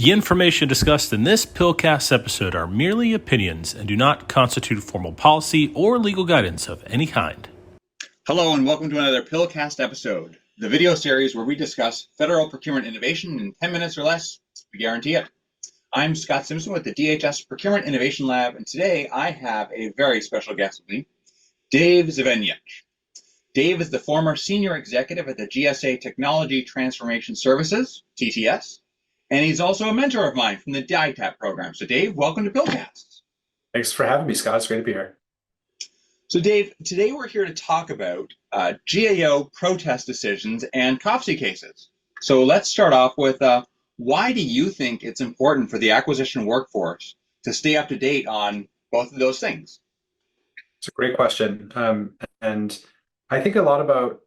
The information discussed in this PILCast episode are merely opinions and do not constitute formal policy or legal guidance of any kind. Hello and welcome to another PILCast episode, the video series where we discuss federal procurement innovation in 10 minutes or less. We guarantee it. I'm Scott Simpson with the DHS Procurement Innovation Lab, and today I have a very special guest with me, Dave Zvenyich. Dave is the former senior executive at the GSA Technology Transformation Services, TTS, and he's also a mentor of mine from the DITAP program. So Dave, welcome to PILCast. Thanks for having me, Scott. It's great to be here. So Dave, today we're here to talk about GAO protest decisions and COFC cases. So let's start off with why do you think it's important for the acquisition workforce to stay up to date on both of those things? It's a great question. And I think a lot about,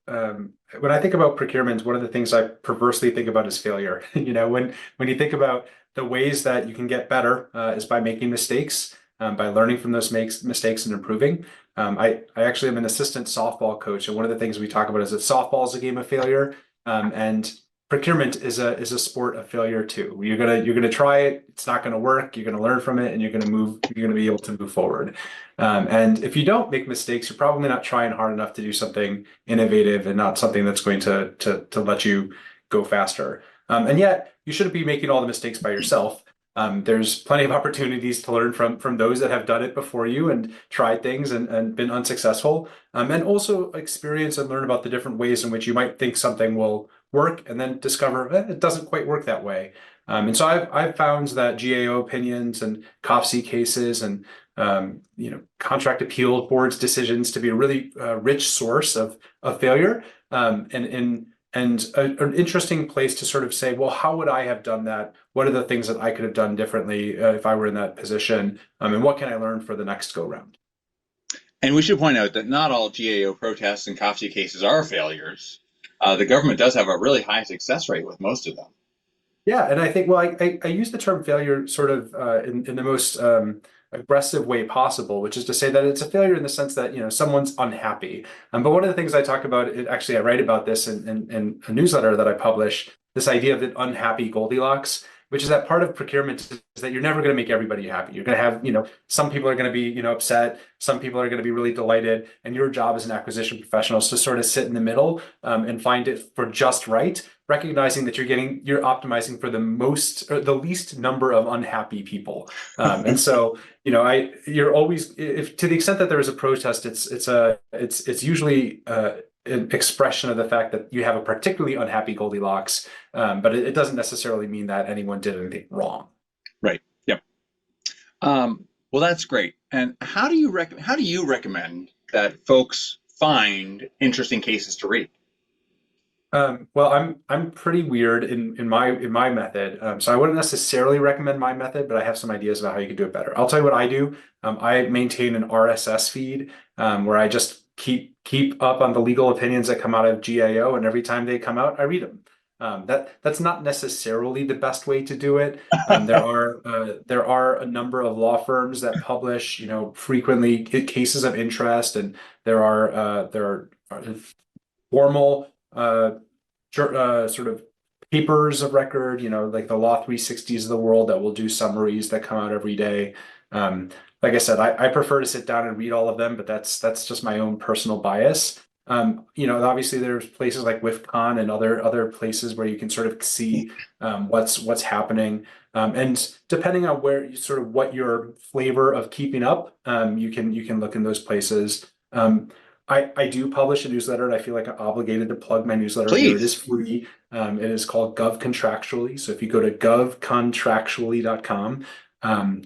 when I think about procurement, one of the things I perversely think about is failure. When you think about the ways that you can get better is by making mistakes, by learning from those mistakes and improving. I actually am an assistant softball coach, and one of the things we talk about is that softball is a game of failure, and procurement is a sport of failure too. You're gonna try it, it's not gonna work, you're gonna learn from it, and you're gonna be able to move forward. And if you don't make mistakes, you're probably not trying hard enough to do something innovative and not something that's going to let you go faster. And yet you shouldn't be making all the mistakes by yourself. There's plenty of opportunities to learn from those that have done it before you and tried things and been unsuccessful, and also experience and learn about the different ways in which you might think something will work and then discover it doesn't quite work that way. And so I've found that GAO opinions and COFC cases and contract appeal boards decisions to be a really rich source of failure, and an interesting place to sort of say, well, how would I have done that? What are the things that I could have done differently if I were in that position? And what can I learn for the next go round? And we should point out that not all GAO protests and COFC cases are failures. The government does have a really high success rate with most of them. Yeah, and I think, well, I use the term failure sort of in the most aggressive way possible, which is to say that it's a failure in the sense that someone's unhappy. But one of the things I talk about, I write about this in a newsletter that I publish, this idea of the unhappy Goldilocks, which is that part of procurement is that you're never going to make everybody happy. You're going to have, some people are going to be, upset. Some people are going to be really delighted. And your job as an acquisition professional is to sort of sit in the middle and find it for just right, recognizing that you're optimizing for the least number of unhappy people. And so, you're always, if to the extent that there is a protest, it's usually an expression of the fact that you have a particularly unhappy Goldilocks, but it doesn't necessarily mean that anyone did anything wrong. Right. Yep. Well, that's great. And how do you recommend that folks find interesting cases to read? Well, I'm pretty weird in my method, so I wouldn't necessarily recommend my method, but I have some ideas about how you could do it better. I'll tell you what I do. I maintain an RSS feed where I just keep up on the legal opinions that come out of GAO, and every time they come out, I read them. That's not necessarily the best way to do it. There are a number of law firms that publish, frequently cases of interest, and there are formal sort of papers of record, like the Law 360s of the world that will do summaries that come out every day. Like I said, I prefer to sit down and read all of them, but that's just my own personal bias. Obviously there's places like WIFCON and other places where you can sort of see what's happening. And depending on what your flavor of keeping up, you can look in those places. I do publish a newsletter, and I feel like I'm obligated to plug my newsletter. Please. Here. It is free. It is called GovContractually. So if you go to govcontractually.com,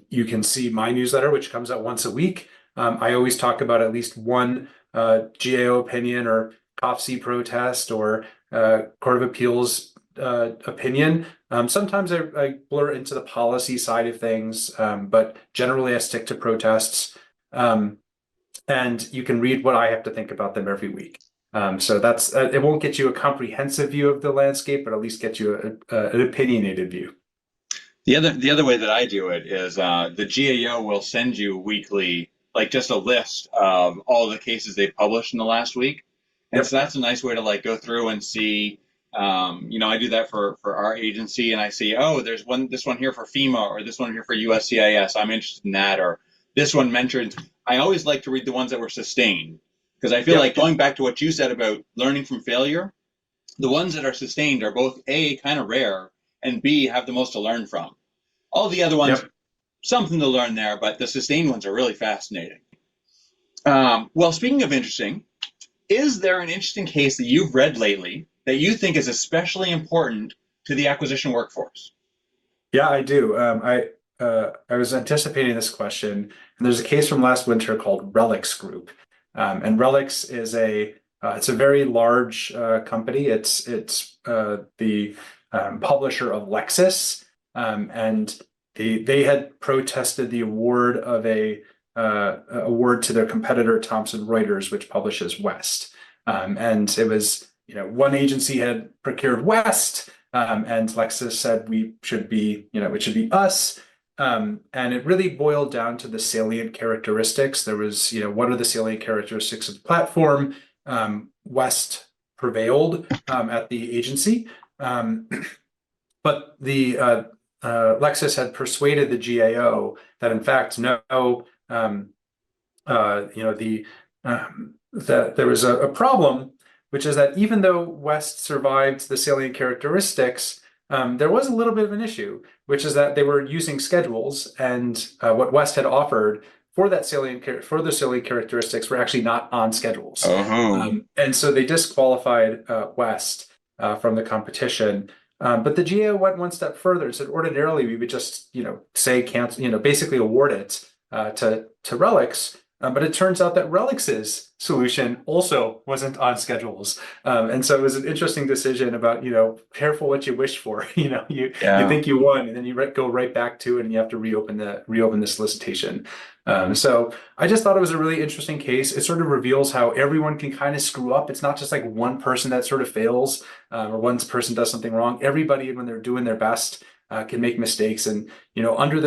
you can see my newsletter, which comes out once a week. I always talk about at least one GAO opinion or COFC protest or Court of Appeals opinion. Sometimes I blur into the policy side of things, but generally I stick to protests. And you can read what I have to think about them every week. So that's it won't get you a comprehensive view of the landscape, but at least get you an opinionated view. The other way that I do it is the GAO will send you weekly, like just a list of all the cases they published in the last week. And so that's a nice way to go through and see I do that for our agency, and I see, oh, there's this one here for FEMA, or this one here for USCIS. I'm interested in that, or this one mentioned. I always like to read the ones that were sustained, because I feel like, going back to what you said about learning from failure, the ones that are sustained are both A, kind of rare, and B, have the most to learn from. All the other ones, something to learn there, but the sustained ones are really fascinating. Well, speaking of interesting, is there an interesting case that you've read lately that you think is especially important to the acquisition workforce? Yeah, I do. I was anticipating this question, and there's a case from last winter called Relix Group, and Relix is it's a very large company. It's the publisher of Lexis, and they had protested the award of a award to their competitor Thomson Reuters, which publishes West, and it was, one agency had procured West, and Lexis said it should be us. And it really boiled down to the salient characteristics. There was, what are the salient characteristics of the platform? West prevailed at the agency, but the Lexis had persuaded the GAO that, in fact, that there was a problem, which is that even though West survived the salient characteristics, there was a little bit of an issue, which is that they were using schedules, and what West had offered for the salient characteristics were actually not on schedules. And so they disqualified West from the competition. But the GAO went one step further and said, ordinarily we would just, say cancel, basically award it to Relix. But it turns out that Relix's solution also wasn't on schedules. And so it was an interesting decision about, careful what you wish for. You think you won, and then you go right back to it, and you have to reopen the solicitation. So I just thought it was a really interesting case. It sort of reveals how everyone can kind of screw up. It's not just like one person that sort of fails, or one person does something wrong. Everybody, when they're doing their best, can make mistakes. And, under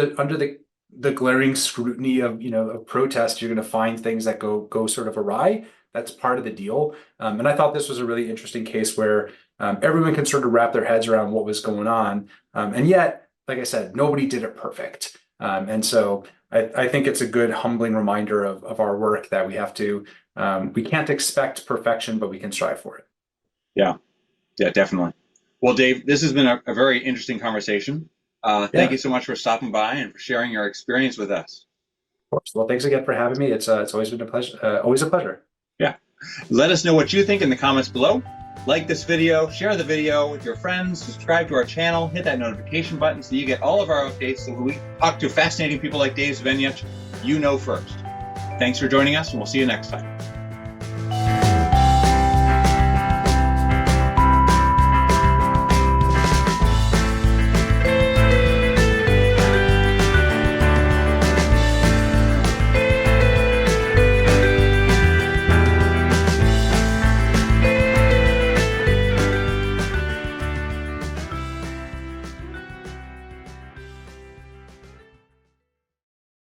the glaring scrutiny of protest, you're going to find things that go sort of awry. That's part of the deal. And I thought this was a really interesting case where everyone can sort of wrap their heads around what was going on. And yet, like I said, nobody did it perfect. And so I think it's a good, humbling reminder of our work that we can't expect perfection, but we can strive for it. Yeah, definitely. Well, Dave, this has been a very interesting conversation. Thank you so much for stopping by and for sharing your experience with us. Of course. Well, thanks again for having me. It's always been a pleasure. Always a pleasure. Yeah. Let us know what you think in the comments below. Like this video, share the video with your friends, subscribe to our channel, hit that notification button so you get all of our updates, so when we talk to fascinating people like Dave Zvenyach, you know first. Thanks for joining us, and we'll see you next time.